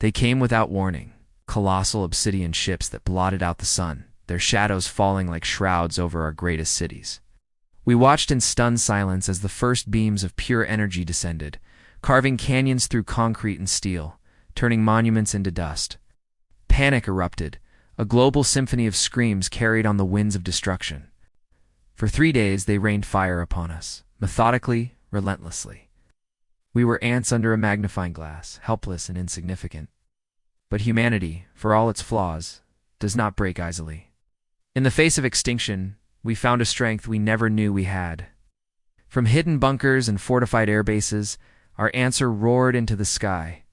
They came without warning, colossal obsidian ships that blotted out the sun, their shadows falling like shrouds over our greatest cities. We watched in stunned silence as the first beams of pure energy descended, carving canyons through concrete and steel, turning monuments into dust. Panic erupted, a global symphony of screams carried on the winds of destruction. For 3 days they rained fire upon us, methodically, relentlessly. We were ants under a magnifying glass, helpless and insignificant. But humanity, for all its flaws, does not break easily. In the face of extinction, we found a strength we never knew we had. From hidden bunkers and fortified air bases, our answer roared into the sky.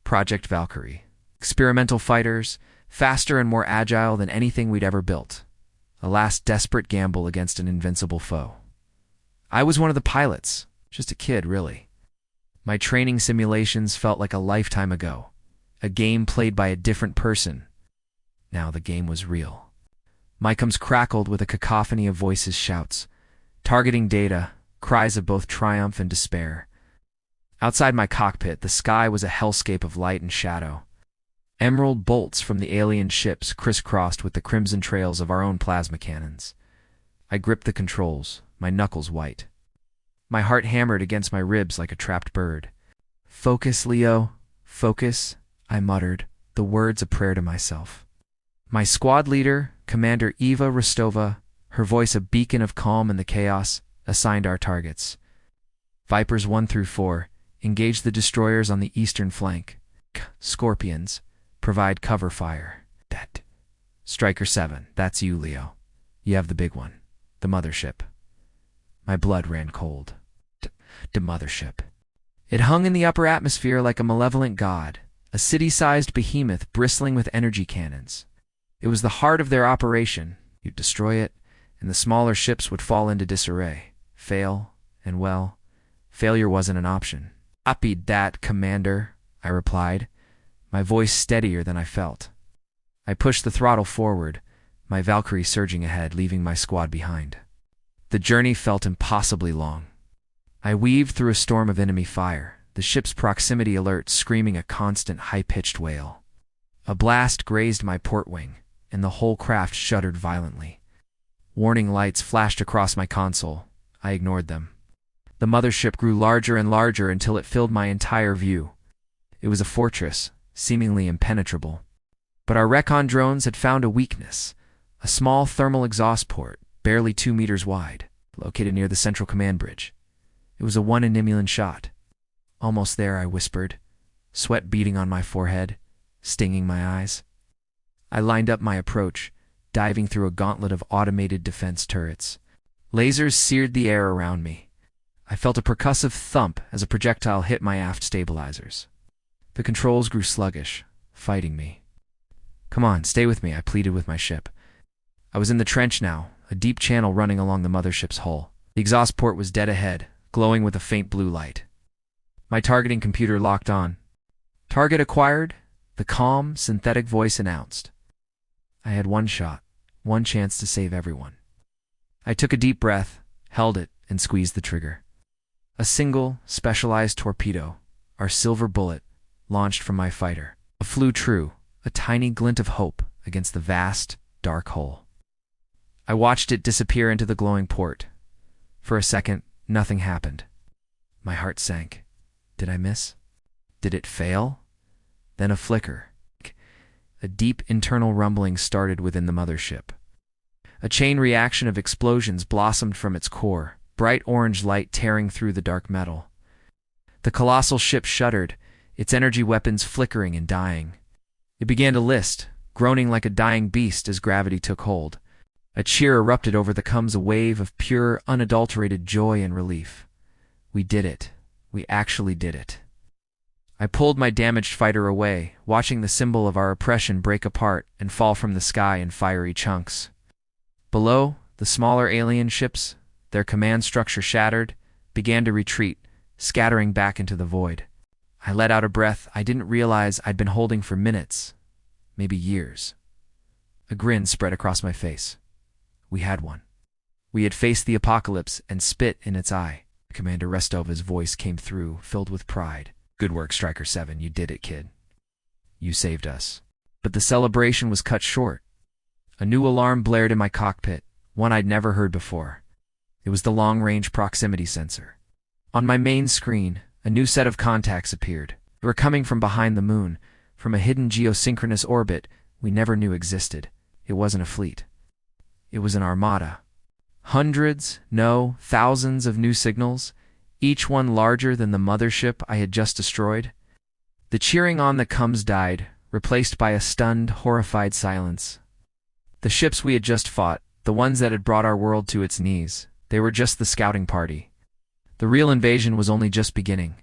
Project Valkyrie. Experimental fighters, faster and more agile than anything we'd ever built. A last desperate gamble against an invincible foe. I was one of the pilots, just a kid, really. My training simulations felt like a lifetime ago. A game played by a different person. Now the game was real. MyComs crackled with a cacophony of voices' shouts, targeting data, cries of both triumph and despair. Outside my cockpit, the sky was a hellscape of light and shadow. Emerald bolts from the alien ships crisscrossed with the crimson trails of our own plasma cannons. I gripped the controls, my knuckles white. My heart hammered against my ribs like a trapped bird. "Focus, Leo, focus," I muttered, the words a prayer to myself. My squad leader, Commander Eva Rostova, her voice a beacon of calm in the chaos, assigned our targets. Vipers 1 through 4, engage the destroyers on the eastern flank. Scorpions, provide cover fire. Dead. Striker 7, that's you, Leo. You have the big one, the mothership. My blood ran cold. The mothership. It hung in the upper atmosphere like a malevolent god, a city-sized behemoth bristling with energy cannons. It was the heart of their operation. You'd destroy it, and the smaller ships would fall into disarray. Fail, and well, failure wasn't an option. "Copy that, Commander," I replied, my voice steadier than I felt. I pushed the throttle forward, my Valkyrie surging ahead, leaving my squad behind. The journey felt impossibly long. I weaved through a storm of enemy fire, the ship's proximity alert screaming a constant high-pitched wail. A blast grazed my port wing, and the whole craft shuddered violently. Warning lights flashed across my console. I ignored them. The mothership grew larger and larger until it filled my entire view. It was a fortress, seemingly impenetrable. But our recon drones had found a weakness, a small thermal exhaust port, barely 2 meters wide, located near the central command bridge. It was a 1 in a million shot. "Almost there," I whispered, sweat beading on my forehead, stinging my eyes. I lined up my approach, diving through a gauntlet of automated defense turrets. Lasers seared the air around me. I felt a percussive thump as a projectile hit my aft stabilizers. The controls grew sluggish, fighting me. "Come on, stay with me," I pleaded with my ship. I was in the trench now, a deep channel running along the mothership's hull. The exhaust port was dead ahead, glowing with a faint blue light. My targeting computer locked on. "Target acquired," the calm, synthetic voice announced. I had one shot, one chance to save everyone. I took a deep breath, held it, and squeezed the trigger. A single, specialized torpedo, our silver bullet, launched from my fighter. It flew true, a tiny glint of hope against the vast, dark hull. I watched it disappear into the glowing port. For a second, nothing happened. My heart sank. Did I miss? Did it fail? Then a flicker. A deep internal rumbling started within the mothership. A chain reaction of explosions blossomed from its core, bright orange light tearing through the dark metal. The colossal ship shuddered, its energy weapons flickering and dying. It began to list, groaning like a dying beast as gravity took hold. A cheer erupted over the comes, a wave of pure, unadulterated joy and relief. We did it. We actually did it. I pulled my damaged fighter away, watching the symbol of our oppression break apart and fall from the sky in fiery chunks. Below, the smaller alien ships, their command structure shattered, began to retreat, scattering back into the void. I let out a breath I didn't realize I'd been holding for minutes, maybe years. A grin spread across my face. We had one. We had faced the apocalypse and spit in its eye. Commander Restova's voice came through, filled with pride. "Good work, Striker 7. You did it, kid. You saved us. But the celebration was cut short. A new alarm blared in my cockpit, one I'd never heard before. It was the long-range proximity sensor. On my main screen, a new set of contacts appeared. They were coming from behind the moon, from a hidden geosynchronous orbit we never knew existed. It wasn't a fleet. It was an armada. Hundreds, no, thousands of new signals, each one larger than the mothership I had just destroyed. The cheering on the comes died, replaced by a stunned, horrified silence. The ships we had just fought, the ones that had brought our world to its knees, they were just the scouting party. The real invasion was only just beginning.